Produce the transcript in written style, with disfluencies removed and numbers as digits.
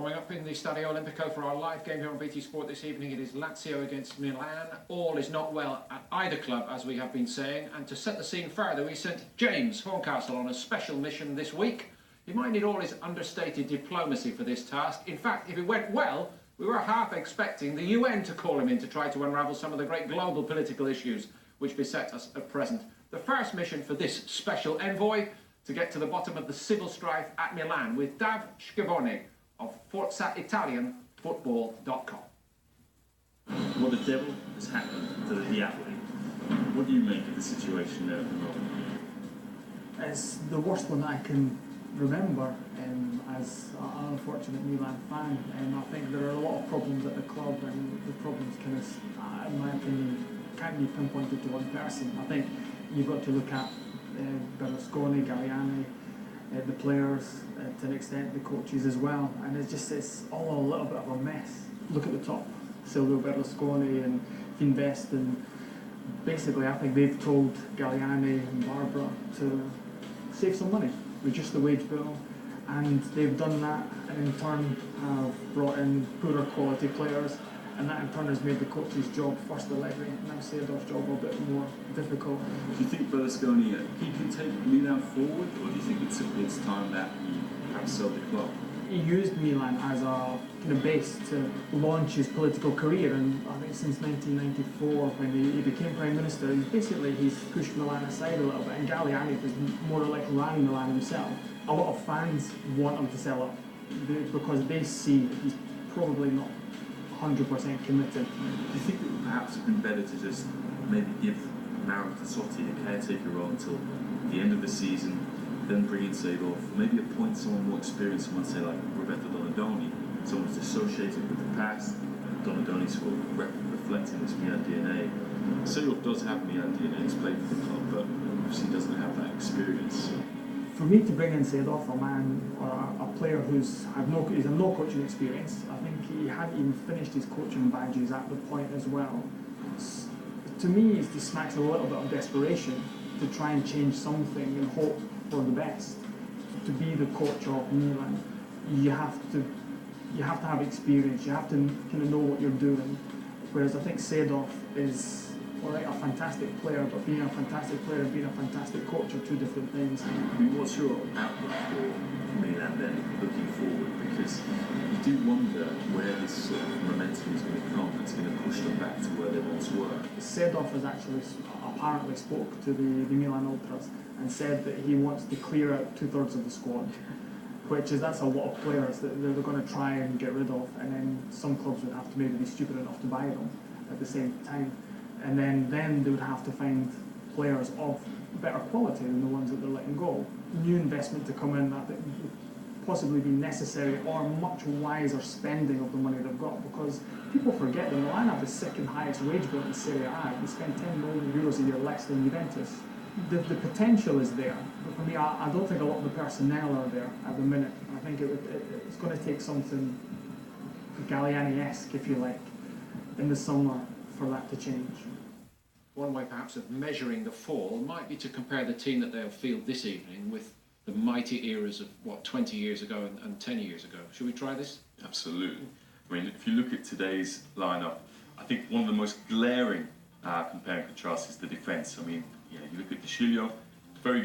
Warming up in the Stadio Olimpico for our live game here on BT Sport this evening. It is Lazio against Milan. All is not well at either club, as we have been saying. And to set the scene further, we sent James Horncastle on a special mission this week. He might need all his understated diplomacy for this task. In fact, if it went well, we were half expecting the UN to call him in to try to unravel some of the great global political issues which beset us at present. The first mission for this special envoy, to get to the bottom of the civil strife at Milan with Dov Schiavone of Forza Football.com. Well, the devil has happened to the athlete. What do you make of the situation there at the moment? It's the worst one I can remember as an unfortunate Milan fan. I think there are a lot of problems at the club, and the problems kind of, in my opinion, can't be pinpointed to one person. I think you've got to look at Berlusconi, Galliani, the players, to an extent the coaches as well, and it's all a little bit of a mess. Look at the top, Silvio Berlusconi and Invest, and basically I think they've told Galliani and Barbara to save some money, reduce the wage bill, and they've done that, and in turn have brought in poorer quality players, and that in turn has made the coach's job, first Allegri, and now Seedorf's job, a bit more difficult. Do you think Berlusconi, he can take Milan forward, or do you think it's time that he perhaps sold the club? He used Milan as a kind of base to launch his political career, and I think since 1994, when he became Prime Minister, he's pushed Milan aside a little bit, and Galliani has more or less ran Milan himself. A lot of fans want him to sell up because they see that he's probably not 100% committed. Do you think it would perhaps have been better to just maybe give Mauro Tassotti a caretaker role until the end of the season, then bring in Seedorf, maybe appoint someone more experienced, someone say like Roberto Donadoni, someone who's associated with the past? Donadoni's sort of reflecting this Milan DNA. Seedorf does have Milan DNA, he's played for the club, but obviously doesn't have that experience. For me to bring in Seedorf, a man or a player who's had no coaching experience, I think he hadn't even finished his coaching badges at the point as well. To me, it smacks a little bit of desperation to try and change something and hope for the best. To be the coach of Milan, you have to have experience. You have to kind of know what you're doing. Whereas I think Seedorf is a fantastic player, but being a fantastic player and being a fantastic coach are two different things. I mean, what's your outlook for Milan then, looking forward? Because you do wonder where this sort of momentum is going to come that's going to push them back to where they once were. Seedorf has actually apparently spoke to the Milan Ultras and said that he wants to clear out 2/3 of the squad, that's a lot of players that they're going to try and get rid of, and then some clubs would have to maybe be stupid enough to buy them at the same time. And then they would have to find players of better quality than the ones that they're letting go. New investment to come in that would possibly be necessary, or much wiser spending of the money they've got, because people forget that Milan have the second highest wage bill in Serie A. They spend €10 million a year less than Juventus. The potential is there, but for me, I don't think a lot of the personnel are there at the minute. I think it's going to take something Galliani-esque, if you like, in the summer for that to change. One way perhaps of measuring the fall might be to compare the team that they'll field this evening with the mighty eras of, 20 years ago and 10 years ago. Should we try this? Absolutely. I mean, if you look at today's lineup, I think one of the most glaring compare and contrast is the defence. I mean, you look at De Sciglio, very good